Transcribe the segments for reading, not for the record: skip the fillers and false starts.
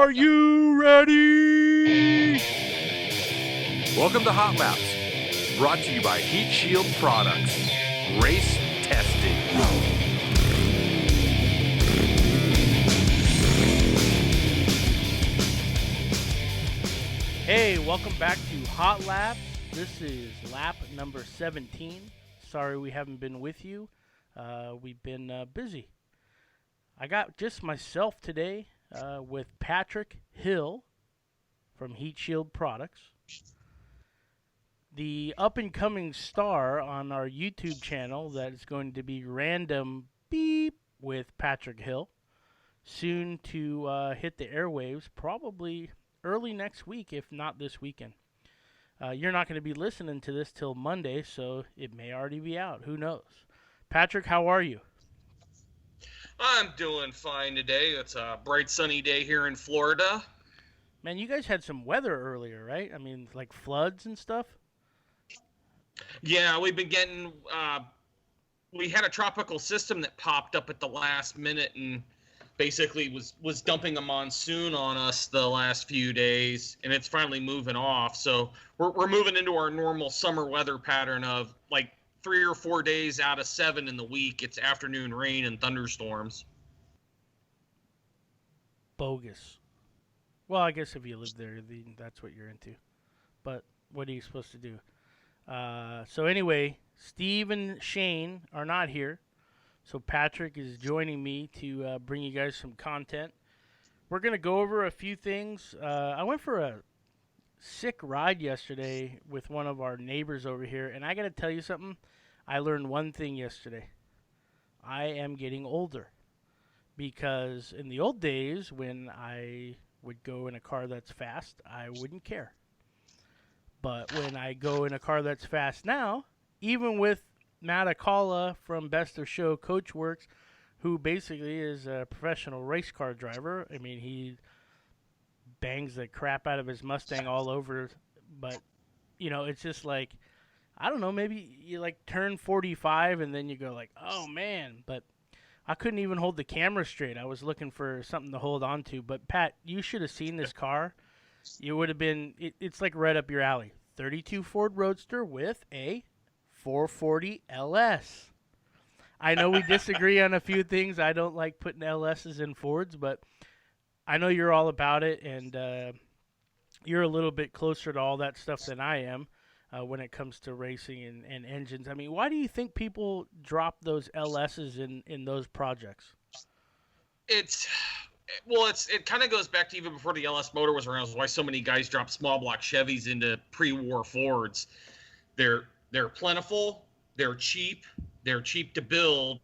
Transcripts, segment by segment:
Are you ready? Welcome to Hot Laps, brought to you by Heatshield Products. Race testing. Hey, welcome back to Hot Laps. This is lap number 17. Sorry we haven't been with you. We've been busy. I got just myself today with Patrick Hill from Heatshield Products. The up-and-coming star on our YouTube channel that is going to be Random Beep with Patrick Hill. Soon to hit the airwaves, probably early next week, if not this weekend. You're not going to be listening to this till Monday, so it may already be out. Who knows? Patrick, how are you? I'm doing fine today. It's a bright sunny day here in Florida. Man, you guys had some weather earlier, right? I mean, like floods and stuff? Yeah, we've been getting, we had a tropical system that popped up at the last minute and basically was dumping a monsoon on us the last few days, and it's finally moving off. So we're moving into our normal summer weather pattern of like 3 or 4 days out of 7 in the week. It's afternoon rain and thunderstorms. Bogus. Well, I guess if you live there, that's what you're into. But what are you supposed to do? So anyway, Steve and Shane are not here. So Patrick is joining me to bring you guys some content. We're going to go over a few things. I went for a sick ride yesterday with one of our neighbors over here, and I got to tell you something. I learned one thing yesterday. I am getting older, because in the old days when I would go in a car that's fast, I wouldn't care. But when I go in a car that's fast now, even with Matt Akala from Best of Show Coachworks, who basically is a professional race car driver. I mean, he bangs the crap out of his Mustang all over. But, you know, it's just like, I don't know, maybe you like turn 45 and then you go like, oh man. But I couldn't even hold the camera straight. I was looking for something to hold on to. But Pat, you should have seen this car. You would have been, it's like right up your alley. 32 Ford Roadster with a 440 LS. I know we disagree on a few things. I don't like putting LSs in Fords, but I know you're all about it, and you're a little bit closer to all that stuff than I am when it comes to racing and engines. I mean, why do you think people drop those LSs in those projects? It kind of goes back to even before the LS motor was around. Why so many guys drop small block Chevys into pre-war Fords. They're plentiful, they're cheap to build,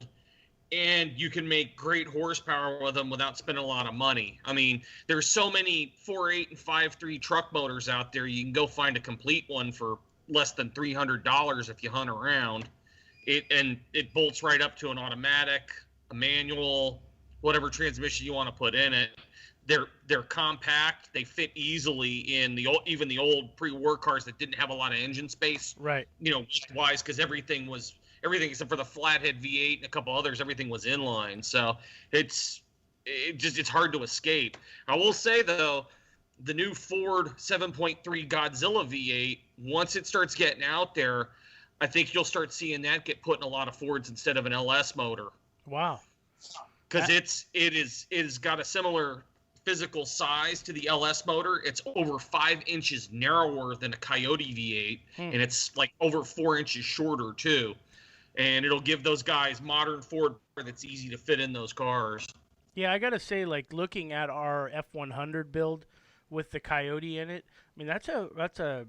and you can make great horsepower with them without spending a lot of money. I mean, there's so many 4.8 and 5.3 truck motors out there. You can go find a complete one for less than $300 if you hunt around. It bolts right up to an automatic, a manual, whatever transmission you want to put in it. They're compact. They fit easily in even the old pre-war cars that didn't have a lot of engine space. Right. You know, width-wise, because everything except for the flathead V8 and a couple others, everything was inline. So it's hard to escape. I will say though, the new Ford 7.3 Godzilla V8, once it starts getting out there, I think you'll start seeing that get put in a lot of Fords instead of an LS motor. Wow. Because it's got a similar physical size to the LS motor. It's over 5 inches narrower than a Coyote V8, and it's like over 4 inches shorter too. And it'll give those guys modern Ford that's easy to fit in those cars. Yeah, I gotta say, like looking at our F100 build with the Coyote in it, I mean that's a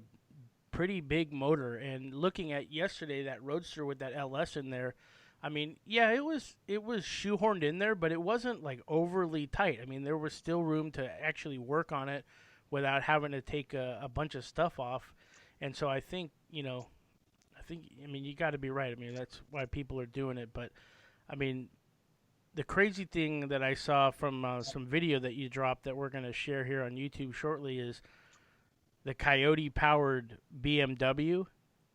pretty big motor. And looking at yesterday that Roadster with that LS in there, I mean, yeah, it was shoehorned in there, but it wasn't like overly tight. I mean, there was still room to actually work on it without having to take a bunch of stuff off. And so I think, you got to be right. I mean, that's why people are doing it. But, I mean, the crazy thing that I saw from some video that you dropped that we're going to share here on YouTube shortly is the Coyote Powered Bmw.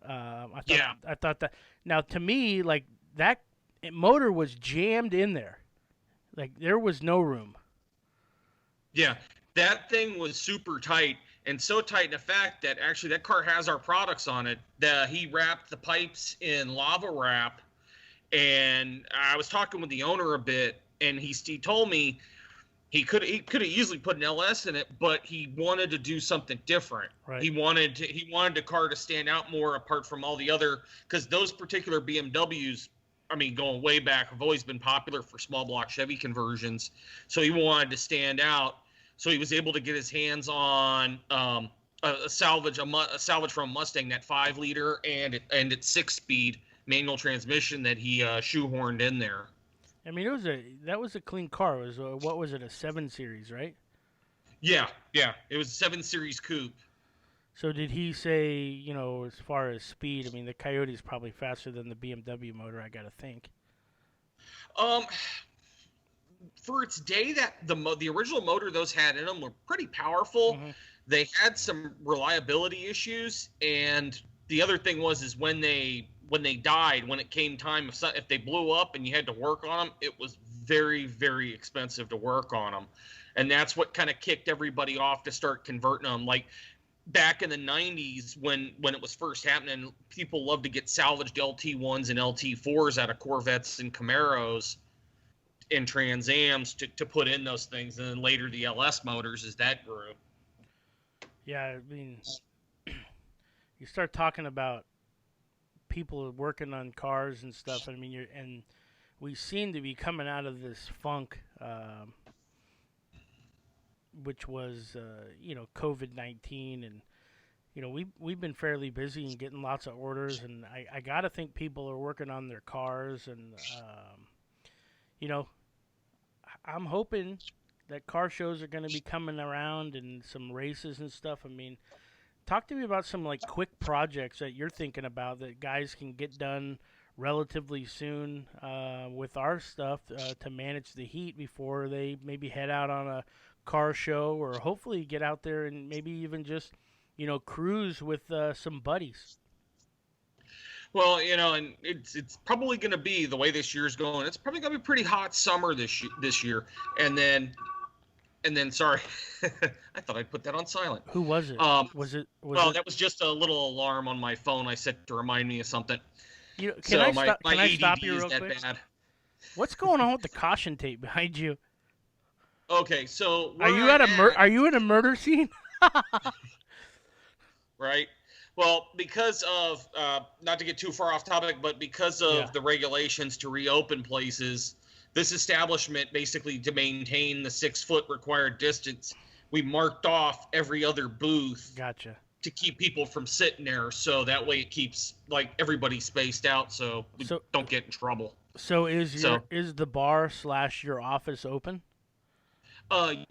I thought that. Now, to me, like, that motor was jammed in there. Like, there was no room. Yeah. That thing was super tight, and so tight in effect that actually that car has our products on it. He wrapped the pipes in lava wrap, and I was talking with the owner a bit, and he told me he could have easily put an LS in it, but he wanted to do something different. Right. He wanted the car to stand out more apart from all the other, because those particular BMWs, I mean, going way back, have always been popular for small block Chevy conversions. So he wanted to stand out. So he was able to get his hands on a salvage from a Mustang, that 5-liter and its 6-speed manual transmission that he shoehorned in there. I mean, that was a clean car. It was what was it, a 7 Series, right? Yeah. It was a 7 Series coupe. So did he say, as far as speed? I mean, the Coyote is probably faster than the BMW motor, I gotta think. For its day, that the original motor those had in them were pretty powerful. Mm-hmm. They had some reliability issues, and the other thing is when they died, when it came time, if they blew up and you had to work on them, it was very, very expensive to work on them, and that's what kind of kicked everybody off to start converting them. Like back in the 90s, when it was first happening, people loved to get salvaged LT1s and LT4s out of Corvettes and Camaros and Trans Ams to put in those things, and then later the LS motors as that grew. Yeah, I mean, you start talking about people working on cars and stuff. I mean, and we seem to be coming out of this funk, which was COVID-19, and we've been fairly busy and getting lots of orders, and I gotta think people are working on their cars, and I'm hoping that car shows are going to be coming around and some races and stuff. I mean, talk to me about some like quick projects that you're thinking about that guys can get done relatively soon with our stuff to manage the heat before they maybe head out on a car show, or hopefully get out there and maybe even just cruise with some buddies. Well, and it's probably going to be the way this year's going. It's probably going to be a pretty hot summer this year, and then sorry, I thought I'd put that on silent. Who was it? That was just a little alarm on my phone I set to remind me of something. Can I stop you real quick? Bad. What's going on with the caution tape behind you? Okay, so are you in a murder scene? Right. Well, because of, not to get too far off topic, but because of the regulations to reopen places, this establishment, basically to maintain the 6-foot required distance, we marked off every other booth. Gotcha. To keep people from sitting there, so that way it keeps like everybody spaced out, so we don't get in trouble. So is the bar / your office open?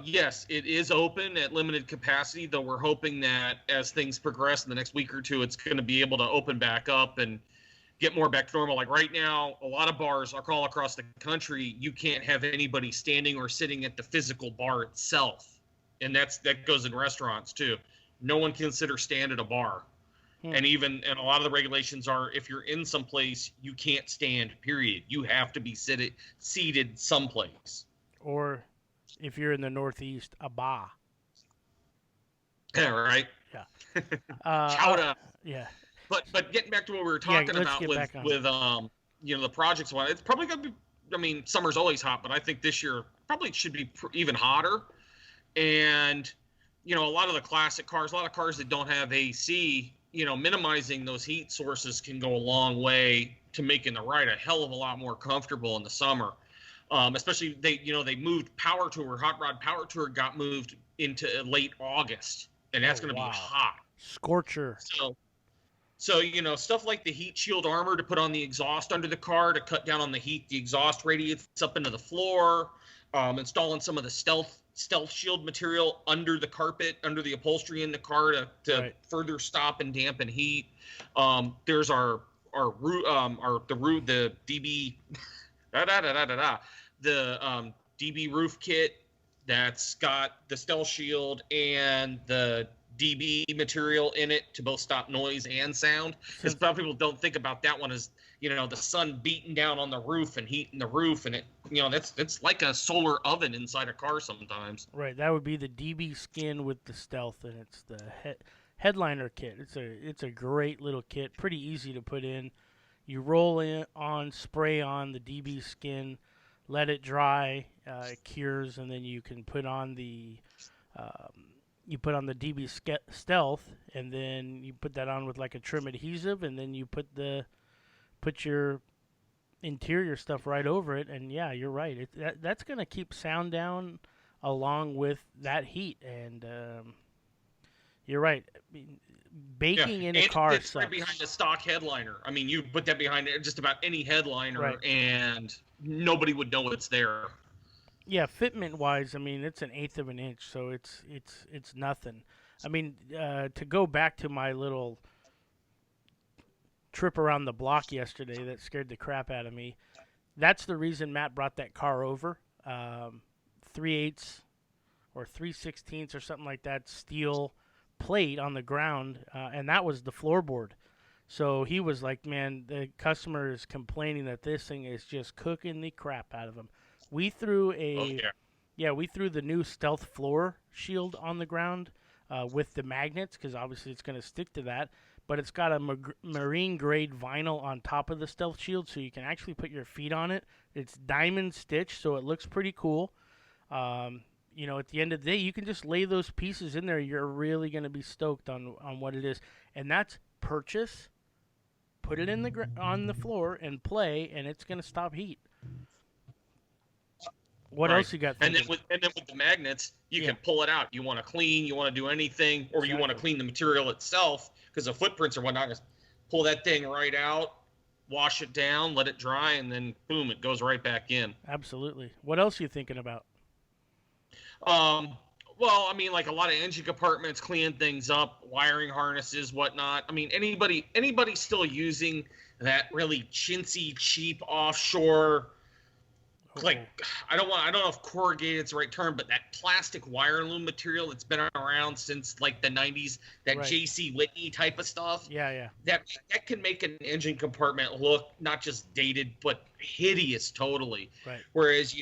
Yes, it is open at limited capacity, though we're hoping that as things progress in the next week or two, it's going to be able to open back up and get more back to normal. Like right now, a lot of bars all across the country, you can't have anybody standing or sitting at the physical bar itself. And that goes in restaurants too. No one can sit or stand at a bar. And a lot of the regulations are, if you're in some place, you can't stand, period. You have to be seated someplace. Or if you're in the Northeast, a bar. Yeah, right. Yeah. Chowder. Yeah. But getting back to what we were talking about with the projects one, it's probably going to be, I mean, summer's always hot, but I think this year probably should be even hotter. And, a lot of the classic cars, a lot of cars that don't have AC, minimizing those heat sources can go a long way to making the ride a hell of a lot more comfortable in the summer. Especially they moved Power Tour, Hot Rod Power Tour got moved into late August, and that's going to be hot. Scorcher. So stuff like the Heatshield armor to put on the exhaust under the car to cut down on the heat. The exhaust radiates up into the floor. Installing some of the stealth shield material under the carpet, under the upholstery in the car to further stop and dampen heat. There's the DB the DB roof kit that's got the stealth shield and the DB material in it to both stop noise and sound. Because some people don't think about that one as, the sun beating down on the roof and heating the roof, and it's like a solar oven inside a car sometimes. Right, that would be the DB skin with the stealth, and it's the headliner kit. It's a great little kit, pretty easy to put in. You roll in on, spray on the DB skin, let it dry, it cures, and then you can put on the DB stealth, and then you put that on with like a trim adhesive, and then you put your interior stuff right over it, and yeah, you're right. That's gonna keep sound down along with that heat, and you're right. I mean, baking in a car it's sucks. right behind the stock headliner. I mean, you put that behind just about any headliner, right, and nobody would know it's there. Yeah, fitment wise, I mean, it's an eighth of an inch, so it's nothing. I mean, to go back to my little trip around the block yesterday that scared the crap out of me. That's the reason Matt brought that car over. 3/8 or 3/16 or something like that steel plate on the ground, and that was the floorboard. So he was like, man, the customer is complaining that this thing is just cooking the crap out of him. We threw we threw the new Stealth floor shield on the ground with the magnets, because obviously it's going to stick to that. But it's got a marine grade vinyl on top of the Stealth shield, so you can actually put your feet on it. It's diamond stitched, so it looks pretty cool. At the end of the day, you can just lay those pieces in there. You're really going to be stoked on what it is. And that's purchase, put it in on the floor, and play, and it's going to stop heat. What else you got thinking? And then with the magnets, you can pull it out. You want to clean, you want to do anything, or you want to clean the material itself because the footprints or whatnot. Just pull that thing right out, wash it down, let it dry, and then boom, it goes right back in. Absolutely. What else are you thinking about? Well, I mean, like a lot of engine compartments, cleaning things up, wiring harnesses, whatnot. I mean, anybody still using that really chintzy, cheap offshore. Like, I don't know if corrugated is the right term, but that plastic wire loom material that's been around since like the 90s, that J.C. Whitney type of stuff. Yeah. That can make an engine compartment look not just dated, but hideous totally. Right. Whereas,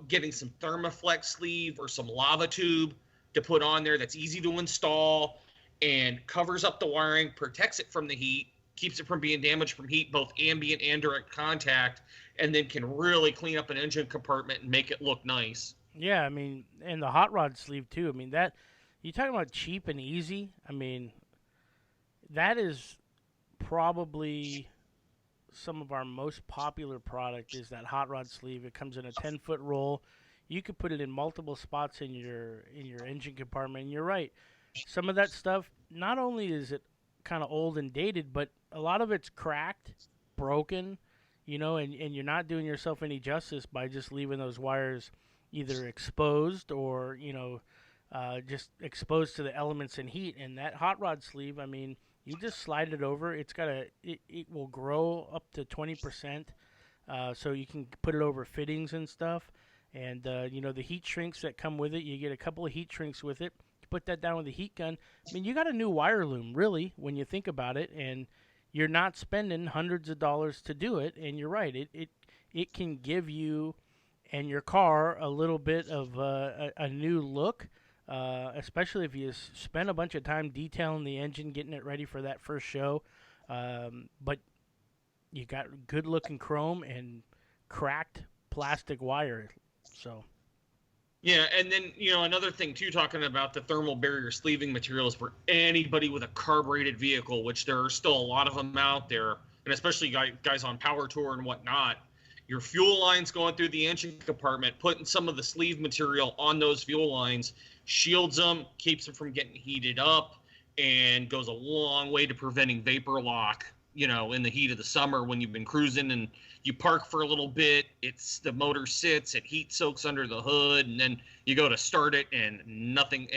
getting some Thermoflex sleeve or some lava tube to put on there that's easy to install and covers up the wiring, protects it from the heat, keeps it from being damaged from heat, both ambient and direct contact, and then can really clean up an engine compartment and make it look nice. Yeah, I mean, and the hot rod sleeve too. I mean, that you talking about cheap and easy. I mean, that is probably some of our most popular product is that hot rod sleeve. It comes in a 10-foot roll. You could put it in multiple spots in your engine compartment. And you're right. Some of that stuff, not only is it kind of old and dated, but a lot of it's cracked, broken, and you're not doing yourself any justice by just leaving those wires either exposed or, just exposed to the elements and heat. And that hot rod sleeve, I mean, you just slide it over. It will grow up to 20%, so you can put it over fittings and stuff. And, the heat shrinks that come with it, you get a couple of heat shrinks with it. You put that down with a heat gun. I mean, you got a new wire loom, really, when you think about it, and you're not spending hundreds of dollars to do it. And you're right, it can give you and your car a little bit of a new look, especially if you spend a bunch of time detailing the engine, getting it ready for that first show. But you got good-looking chrome and cracked plastic wire. So, yeah, and then another thing too, talking about the thermal barrier sleeving materials for anybody with a carbureted vehicle, which there are still a lot of them out there, and especially guys on Power Tour and whatnot. Your fuel lines going through the engine compartment, putting some of the sleeve material on those fuel lines shields them, keeps them from getting heated up, and goes a long way to preventing vapor lock. In the heat of the summer when you've been cruising and you park for a little bit, the motor sits, it heat soaks under the hood, and then you go to start it and nothing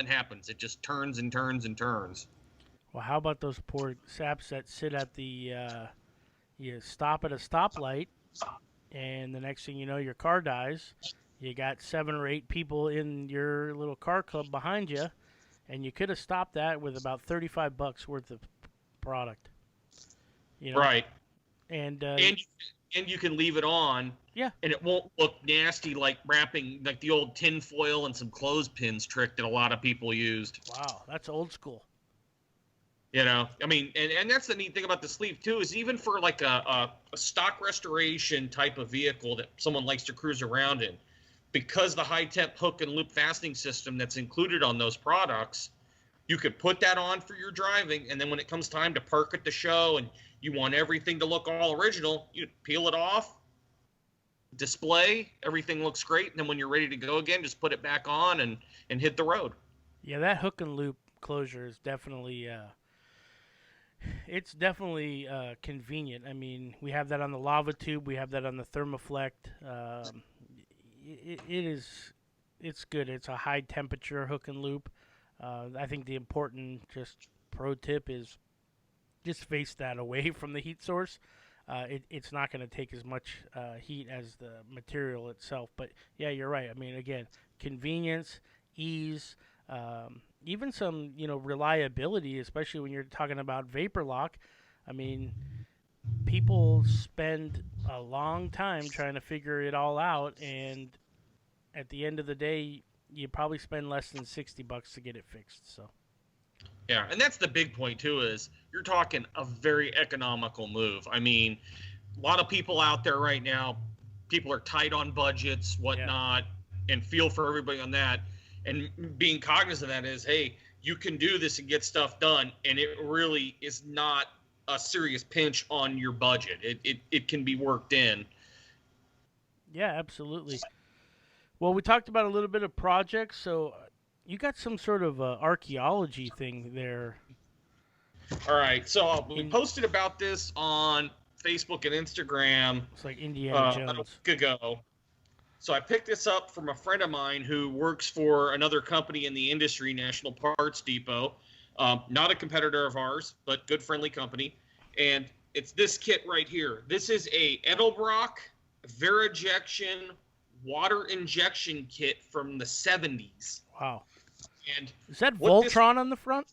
happens. It just turns and turns and turns. Well, how about those poor saps that sit at the you stop at a stoplight, and the next thing you know, your car dies. You got 7 or 8 people in your little car club behind you, and you could have stopped that with about $35 worth of product. Right. And and you can leave it on, yeah, and it won't look nasty like wrapping like the old tin foil and some clothespins trick that a lot of people used. wow, that's old school. You know, I mean, and that's the neat thing about the sleeve too, is even for like a stock restoration type of vehicle that someone likes to cruise around in, because the high temp hook and loop fastening system that's included on those products, you could put that on for your driving, and then when it comes time to park at the show and you want everything to look all original, you peel it off, display, everything looks great, and then when you're ready to go again, just put it back on and hit the road. Yeah, that hook and loop closure is definitely it's definitely convenient. I mean, we have that on the lava tube, we have that on the thermoflect. It's good. It's a high temperature hook and loop. I think the important just pro tip is just face that away from the heat source. It's not going to take as much heat as the material itself. But yeah, you're right. I mean, again, convenience, ease, even some reliability, especially when you're talking about vapor lock. I mean, people spend a long time trying to figure it all out, and at the end of the day, you probably spend less than $60 to get it fixed. So. Yeah, and that's the big point too, is you're talking a very economical move. I mean, a lot of people out there right now, people are tight on budgets, whatnot, and feel for everybody on that. And being cognizant of that is, hey, you can do this and get stuff done, and it really is not a serious pinch on your budget. It can be worked in. Yeah, absolutely. Well, we talked about a little bit of projects, so you got some sort of archaeology thing there. All right, so we posted about this on Facebook and Instagram. It's like Indiana Jones. A week ago. So I picked this up from a friend of mine who works for another company in the industry, National Parts Depot. Not a competitor of ours, but good friendly company. And it's this kit right here. This is a Edelbrock Vera Ejection water injection kit from the 70s. Wow. And is that Voltron on the front?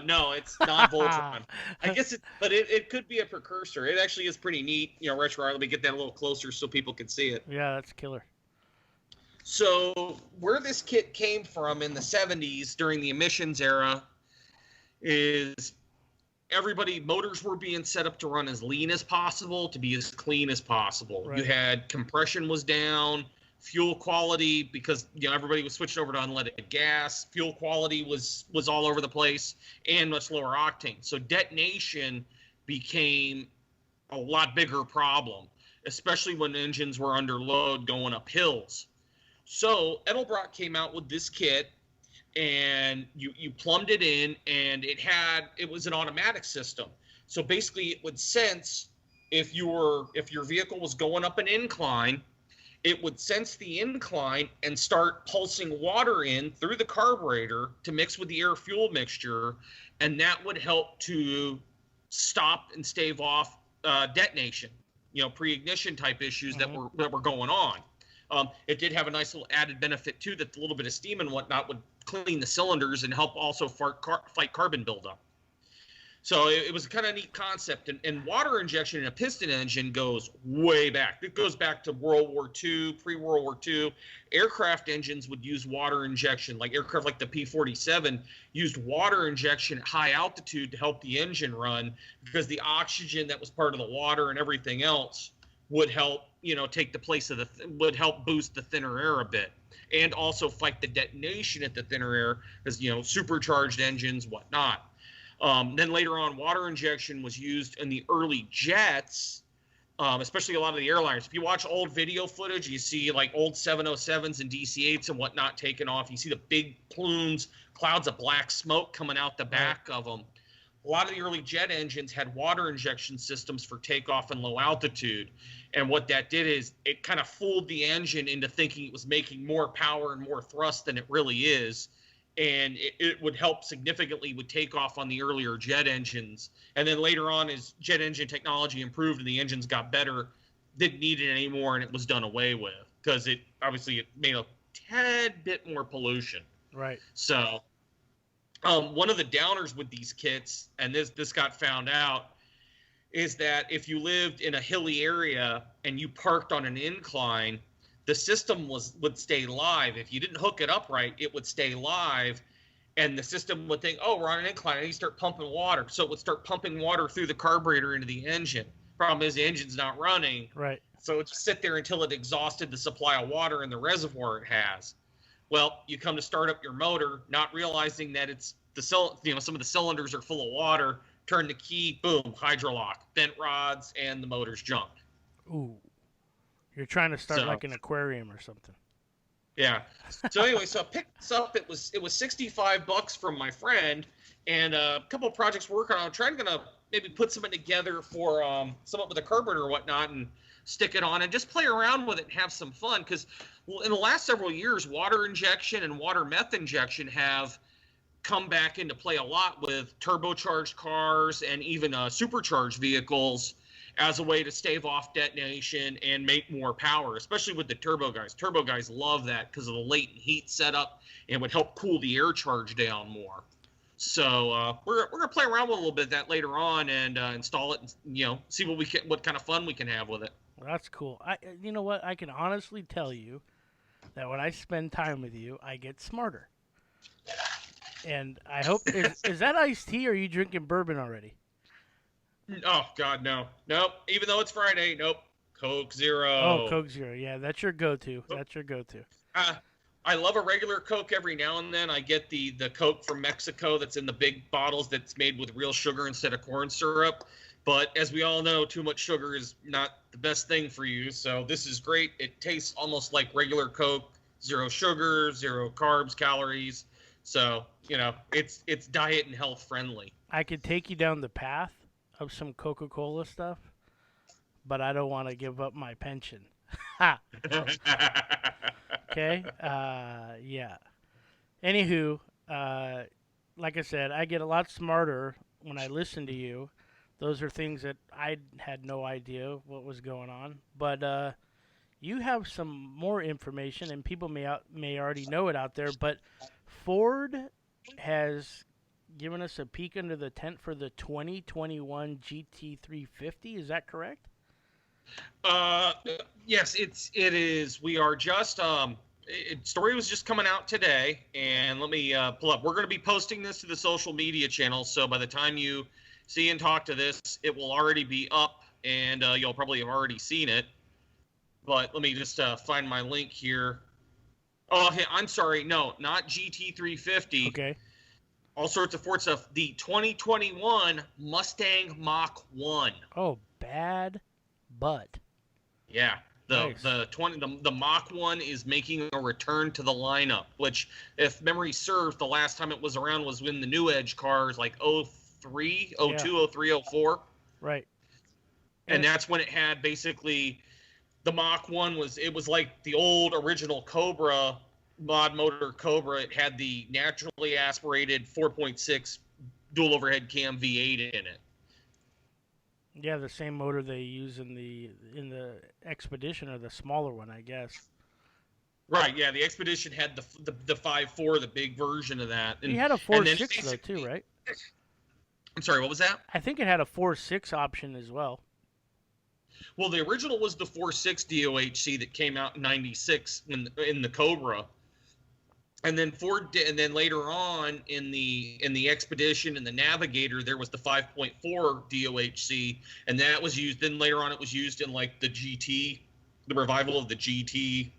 No, it's not Voltron. I guess but it could be a precursor. It actually is pretty neat, retro. Let me get that a little closer so people can see it. Yeah, that's killer. So where this kit came from in the 70s during the emissions era is motors were being set up to run as lean as possible, to be as clean as possible. Right. You had compression was down, fuel quality, because everybody was switched over to unleaded gas. Fuel quality was all over the place, and much lower octane. So detonation became a lot bigger problem, especially when engines were under load going up hills. So Edelbrock came out with this kit, and you plumbed it in, and it was an automatic system. So basically it would sense if your vehicle was going up an incline, it would sense the incline and start pulsing water in through the carburetor to mix with the air-fuel mixture, and that would help to stop and stave off detonation, pre-ignition type issues that were going on. It did have a nice little added benefit too, that a little bit of steam and whatnot would clean the cylinders and help also fight carbon buildup. So it was a kind of neat concept. And water injection in a piston engine goes way back. It goes back to World War II, pre-World War II. Aircraft engines would use water injection, like aircraft like the P-47 used water injection at high altitude to help the engine run, because the oxygen that was part of the water and everything else would help, take the place of would help boost the thinner air a bit, and also fight the detonation at the thinner air, because, supercharged engines, whatnot. Then later on, water injection was used in the early jets, especially a lot of the airliners. If you watch old video footage, you see like old 707s and DC-8s and whatnot taking off. You see the big plumes, clouds of black smoke coming out the back of them. A lot of the early jet engines had water injection systems for takeoff and low altitude. And what that did is it kind of fooled the engine into thinking it was making more power and more thrust than it really is. And it would help significantly with takeoff on the earlier jet engines. And then later on, as jet engine technology improved and the engines got better, didn't need it anymore, and it was done away with, because it made a tad bit more pollution. Right. So one of the downers with these kits, and this got found out, is that if you lived in a hilly area and you parked on an incline, the system would stay live. If you didn't hook it up right, it would stay live, and the system would think, oh, we're on an incline, I need to start pumping water. So it would start pumping water through the carburetor into the engine. Problem is the engine's not running. Right. So it just sit there until it exhausted the supply of water in the reservoir it has. Well, you come to start up your motor, not realizing that it's some of the cylinders are full of water. Turn the key, boom, hydrolock, bent rods, and the motor's junked. Ooh. You're trying to start like an aquarium or something. Yeah. So anyway, so I picked this up. It was $65 from my friend, and a couple of projects we're working on. I'm trying to maybe put something together for somewhat with a carburetor or whatnot, and stick it on and just play around with it and have some fun. Because in the last several years, water injection and water meth injection have come back into play a lot with turbocharged cars and even supercharged vehicles as a way to stave off detonation and make more power, especially with the turbo guys. Turbo guys love that because of the latent heat setup, and would help cool the air charge down more. So we're gonna play around with a little bit of that later on and install it, and see what kind of fun we can have with it. Well, that's cool. You know what? I can honestly tell you that when I spend time with you, I get smarter. And I hope is that iced tea, or are you drinking bourbon already? Oh God, no, nope. Even though it's Friday, nope. Coke Zero. Oh, Coke Zero. Yeah, that's your go-to. That's your go-to. I love a regular Coke every now and then. I get the Coke from Mexico that's in the big bottles that's made with real sugar instead of corn syrup. But as we all know, too much sugar is not the best thing for you. So this is great. It tastes almost like regular Coke. Zero sugar, zero carbs, calories. So, it's diet and health friendly. I could take you down the path of some Coca-Cola stuff, but I don't want to give up my pension. Okay? Yeah. Anywho, like I said, I get a lot smarter when I listen to you. Those are things that I had no idea what was going on. But you have some more information, and people may already know it out there, but Ford has given us a peek under the tent for the 2021 GT350. Is that correct? Yes, it is. We are just story was just coming out today, and let me pull up. We're going to be posting this to the social media channels, so by the time you see and talk to this, it will already be up, and you'll probably have already seen it. But let me just find my link here. Oh, hey, I'm sorry. No, not GT350. Okay. All sorts of Ford stuff. The 2021 Mustang Mach 1. Oh, bad butt. Yeah. Nice. The Mach 1 is making a return to the lineup, which, if memory serves, the last time it was around was when the New Edge cars, like 03, 02, 03, 04. Right. And that's when it had basically the Mach 1 was like the old original Cobra, mod motor Cobra. It had the naturally aspirated 4.6 dual overhead cam V8 in it. Yeah, the same motor they use in the Expedition, or the smaller one, I guess. Right, yeah, the Expedition had the 5.4, the big version of that. And, it had a 4.6 though too, right? I'm sorry, what was that? I think it had a 4.6 option as well. Well, the original was the 4.6 DOHC that came out in '96 in the Cobra, and then and then later on in the Expedition and the Navigator, there was the 5.4 DOHC, and that was used. Then later on, it was used in like the GT, the revival of the GT,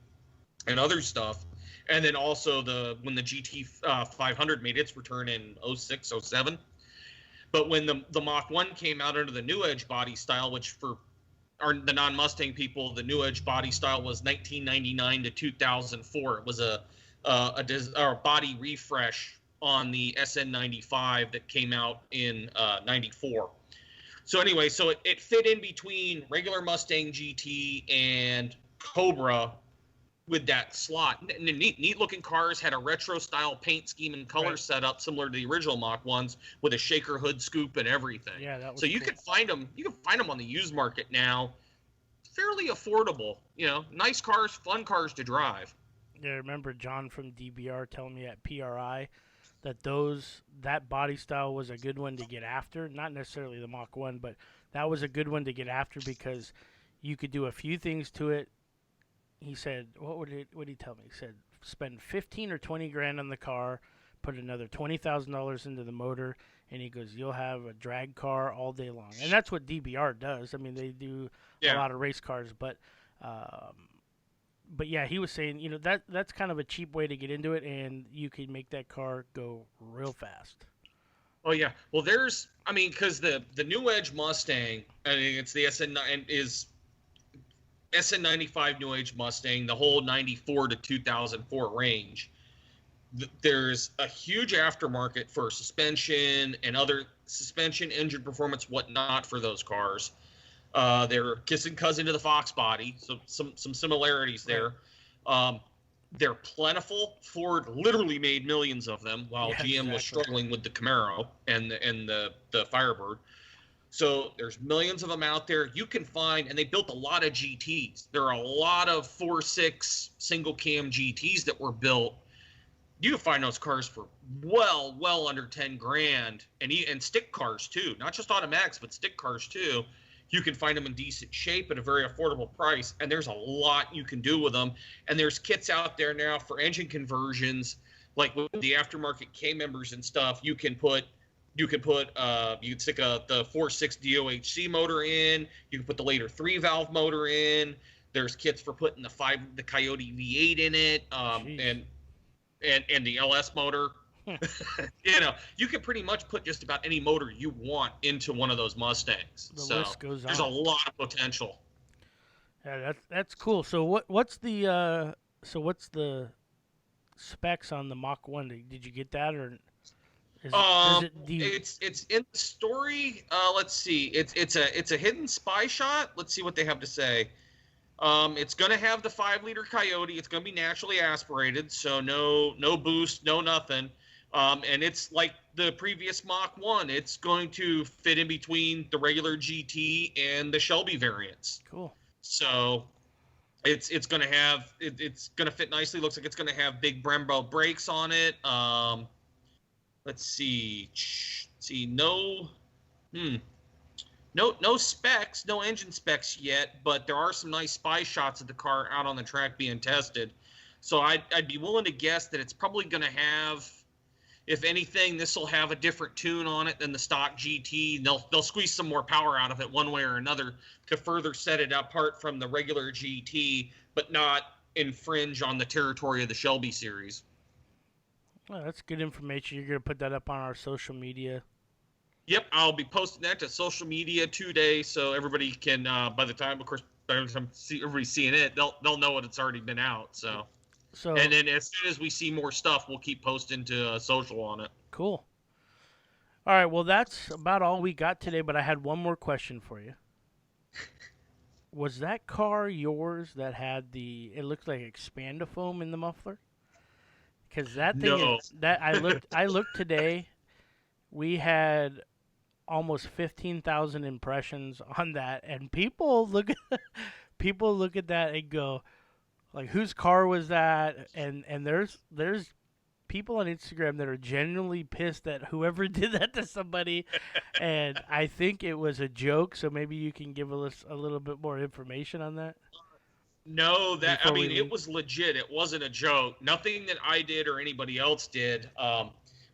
and other stuff. And then also when the GT 500 made its return in 06, 07. But when the Mach 1 came out under the New Edge body style, which for the non-Mustang people, the New Edge body style was 1999 to 2004. It was a body refresh on the SN95 that came out in 94. So anyway, so it fit in between regular Mustang GT and Cobra with that slot. Neat looking cars, had a retro style paint scheme and color setup similar to the original Mach 1s, with a shaker hood scoop and everything. Yeah, that was so you cool. can find them on the used market now, fairly affordable. Nice cars, fun cars to drive. Yeah, I remember John from DBR telling me at PRI that body style was a good one to get after. Not necessarily the Mach 1, but that was a good one to get after because you could do a few things to it. He said, what did he tell me? He said, spend 15 or 20 grand on the car, put another $20,000 into the motor, and he goes, you'll have a drag car all day long. And that's what DBR does. I mean, they do a lot of race cars, but yeah, he was saying, that's kind of a cheap way to get into it, and you can make that car go real fast. Oh yeah. Well, because the new Edge Mustang, I mean, it's the SN95 New Age Mustang, the whole 94 to 2004 range. There's a huge aftermarket for suspension and other suspension, engine performance, whatnot for those cars. They're kissing cousin to the Fox body, so some similarities there. They're plentiful. Ford literally made millions of them, while GM was struggling with the Camaro and the Firebird. So there's millions of them out there. You can find, and they built a lot of GTs. There are a lot of 4.6 single cam GTs that were built. You can find those cars for well under 10 grand, and stick cars too, not just automatics, but stick cars too. You can find them in decent shape at a very affordable price, and there's a lot you can do with them. And there's kits out there now for engine conversions, like with the aftermarket K members and stuff. You can stick the 4.6 DOHC motor in. You can put the later 3-valve motor in. There's kits for putting the Coyote V8 in it, and the LS motor. You can pretty much put just about any motor you want into one of those Mustangs. The list goes on. There's a lot of potential. Yeah, that's cool. So what's the specs on the Mach 1? Did you get that, or it's in the story. Let's see. It's a hidden spy shot. Let's see what they have to say. It's going to have the 5-liter Coyote. It's going to be naturally aspirated, so no boost, no nothing. And it's like the previous Mach 1. It's going to fit in between the regular GT and the Shelby variants. Cool. So it's going to have it's going to fit nicely. Looks like it's going to have big Brembo brakes on it. Let's see. No specs, no engine specs yet, but there are some nice spy shots of the car out on the track being tested. So I'd be willing to guess that it's probably going to have, if anything, this will have a different tune on it than the stock GT. They'll squeeze some more power out of it one way or another to further set it apart from the regular GT, but not infringe on the territory of the Shelby series. Well, that's good information. You're going to put that up on our social media. Yep, I'll be posting that to social media today, so everybody can. By the time everybody's seeing it, they'll know it's already been out. So, and then as soon as we see more stuff, we'll keep posting to social on it. Cool. All right, well that's about all we got today. But I had one more question for you. Was that car yours that had it looked like expandofoam in the muffler? Because that thing I looked today. We had almost 15,000 impressions on that, and people look at that and go, like, whose car was that? And there's people on Instagram that are genuinely pissed that whoever did that to somebody, and I think it was a joke. So maybe you can give us a little bit more information on that. No, it was legit. It wasn't a joke. Nothing that I did or anybody else did.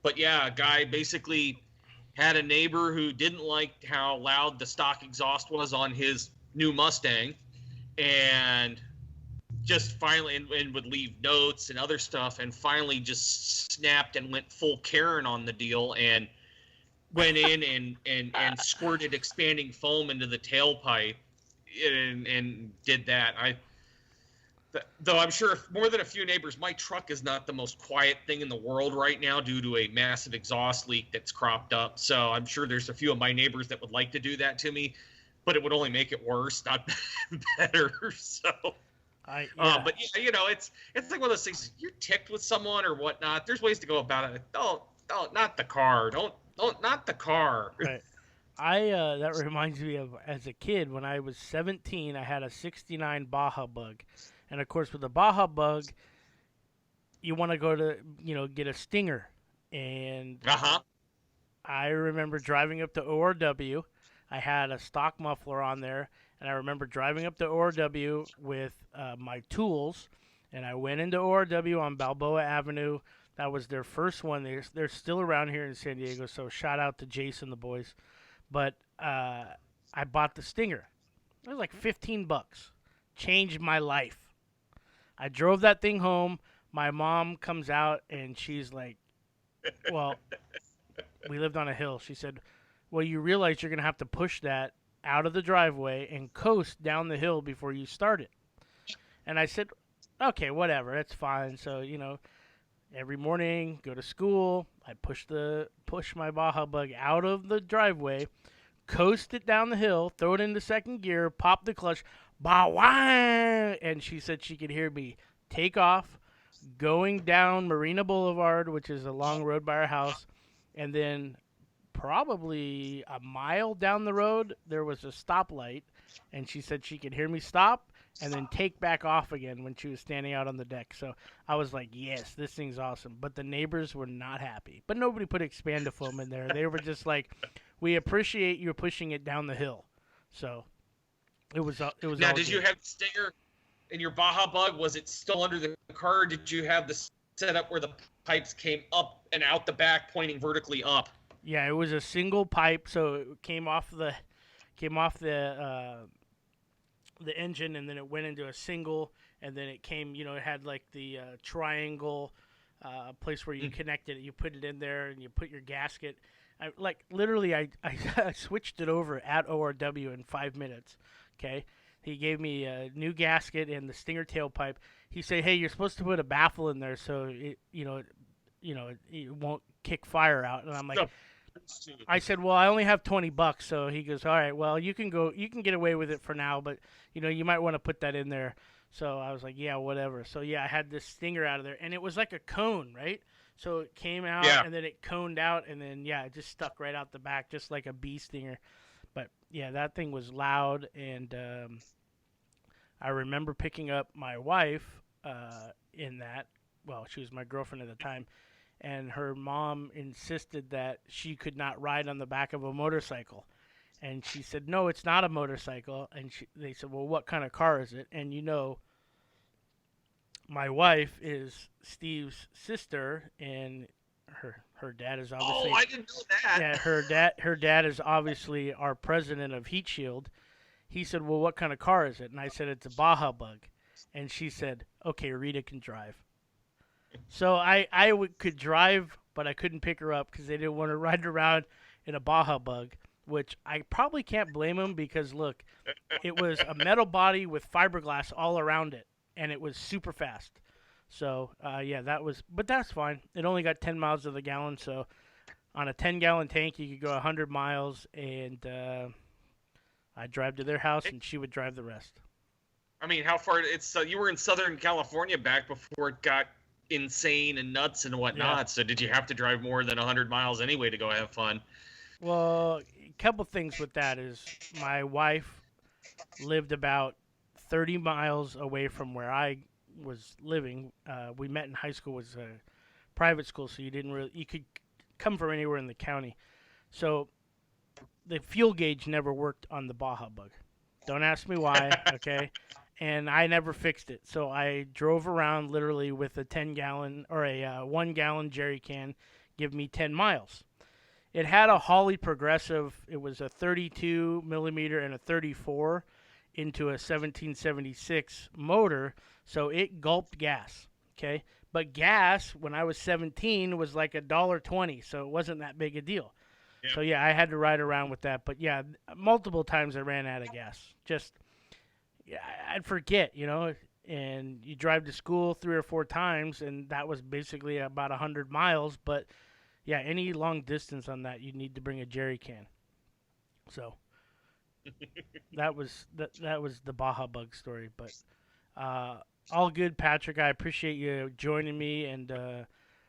But yeah, a guy basically had a neighbor who didn't like how loud the stock exhaust was on his new Mustang, and just finally and would leave notes and other stuff, and finally just snapped and went full Karen on the deal and went in and squirted expanding foam into the tailpipe and did that. Though I'm sure more than a few neighbors, my truck is not the most quiet thing in the world right now due to a massive exhaust leak that's cropped up. So I'm sure there's a few of my neighbors that would like to do that to me, but it would only make it worse, not better. So, but yeah, it's like one of those things. You're ticked with someone or whatnot. There's ways to go about it. Don't, not the car. Don't, not the car. Right. That reminds me of as a kid when I was 17, I had a '69 Baja Bug. And, of course, with the Baja Bug, you want to go to, get a Stinger. And Uh-huh. I remember driving up to ORW. I had a stock muffler on there, and I remember driving up to ORW with my tools, and I went into ORW on Balboa Avenue. That was their first one. They're still around here in San Diego, so shout out to Jason the boys. But I bought the Stinger. It was like 15 bucks. Changed my life. I drove that thing home. My mom comes out and she's like, well, we lived on a hill. She said, well, you realize you're going to have to push that out of the driveway and coast down the hill before you start it. And I said, okay, whatever. That's fine. So, every morning, go to school. I push my Baja Bug out of the driveway, coast it down the hill, throw it into second gear, pop the clutch, bah-wah! And she said she could hear me take off, going down Marina Boulevard, which is a long road by our house, and then probably a mile down the road, there was a stoplight, and she said she could hear me stop and then take back off again when she was standing out on the deck. So I was like, yes, this thing's awesome. But the neighbors were not happy. But nobody put Expandifoam in there. They were just like, we appreciate you pushing it down the hill. So it was Now, all did good. you have the Stinger in your Baja Bug? Was it still under the car? Or did you have the setup where the pipes came up and out the back, pointing vertically up? Yeah, it was a single pipe, so it came off the engine, and then it went into a single, and then it came. It had like the triangle place where you connected it. You put it in there, and you put your gasket. I I switched it over at ORW in 5 minutes. Okay, he gave me a new gasket and the Stinger tailpipe. He said, "Hey, you're supposed to put a baffle in there so it won't kick fire out." And I'm like, I said, "Well, I only have 20 bucks." So he goes, "All right, well, you can get away with it for now, but you might want to put that in there." So I was like, "Yeah, whatever." So yeah, I had this Stinger out of there, and it was like a cone, right? So it came out, Yeah. and then it coned out, and then yeah, it just stuck right out the back, just like a bee stinger. But yeah, that thing was loud, and I remember picking up my wife in that. Well, she was my girlfriend at the time, and her mom insisted that she could not ride on the back of a motorcycle. And she said, "No, it's not a motorcycle." And they said, "Well, what kind of car is it?" And my wife is Steve's sister, and her dad is obviously Oh, I didn't know that. yeah, her dad is obviously our president of Heatshield. He said, "Well, what kind of car is it?" And I said, "It's a Baja Bug." And she said, "Okay, Rita can drive." So could drive, but I couldn't pick her up because they didn't want to ride around in a Baja Bug, which I probably can't blame them because, look, it was a metal body with fiberglass all around it, and it was super fast. So, yeah, but that's fine. It only got 10 miles to the gallon, so on a 10-gallon tank, you could go 100 miles, and I'd drive to their house, and she would drive the rest. I mean, how far? You were in Southern California back before it got insane and nuts and whatnot. Yeah. So did you have to drive more than 100 miles anyway to go have fun? Well, a couple things with that is my wife lived about 30 miles away from where I was living. We met in high school. It was a private school, so you could come from anywhere in the county. So the fuel gauge never worked on the Baja Bug. Don't ask me why, okay? And I never fixed it. So I drove around literally with a 10-gallon or a 1-gallon jerry can, give me 10 miles. It had a Holley Progressive. It was a 32 millimeter and a 34 into a 1776 motor, so it gulped gas, okay? But gas, when I was 17, was like $1.20, so it wasn't that big a deal. Yeah. So, yeah, I had to ride around with that. But, yeah, multiple times I ran out of gas. I'd forget, and you drive to school 3 or 4 times, and that was basically about 100 miles. But, yeah, any long distance on that, you need to bring a jerry can. So that was the Baja Bug story. But all good, Patrick. I appreciate you joining me, and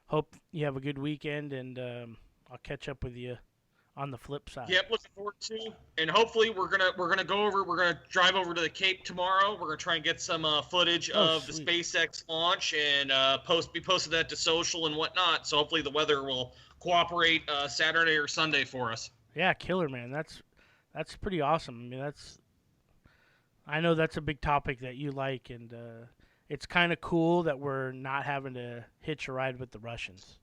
hope you have a good weekend, and I'll catch up with you on the flip side. Yep, looking forward to. And hopefully we're gonna drive over to the Cape tomorrow. We're gonna try and get some footage of sweet. the SpaceX launch and be posted that to social and whatnot. So hopefully the weather will cooperate Saturday or Sunday for us. Yeah, killer, man. That's pretty awesome. I mean, I know that's a big topic that you like, and it's kind of cool that we're not having to hitch a ride with the Russians.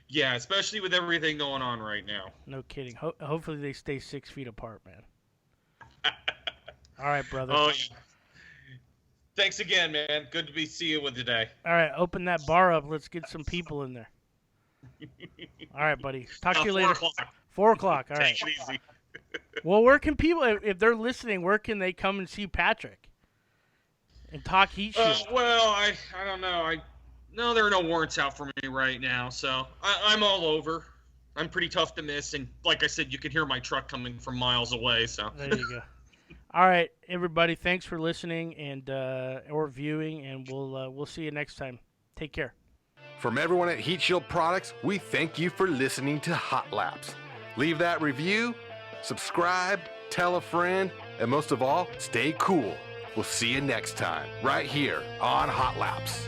Yeah, especially with everything going on right now. No kidding. Hopefully they stay 6 feet apart, man. All right, brother. Oh, yeah. Thanks again, man. Good to see you with today. All right, open that bar up. Let's get some people in there. All right, buddy. Talk to you later. 4 o'clock. 4 o'clock. All right. Take it easy. Well, where can people, if they're listening, where can they come and see Patrick and talk Heatshield? Well, I don't know. No, there are no warrants out for me right now, so I'm all over. I'm pretty tough to miss, and like I said, you can hear my truck coming from miles away. So There you go. All right, everybody. Thanks for listening and or viewing, and we'll see you next time. Take care. From everyone at Heatshield Products, we thank you for listening to Hot Laps. Leave that review, subscribe, tell a friend, and most of all, stay cool. We'll see you next time, right here on Hot Laps.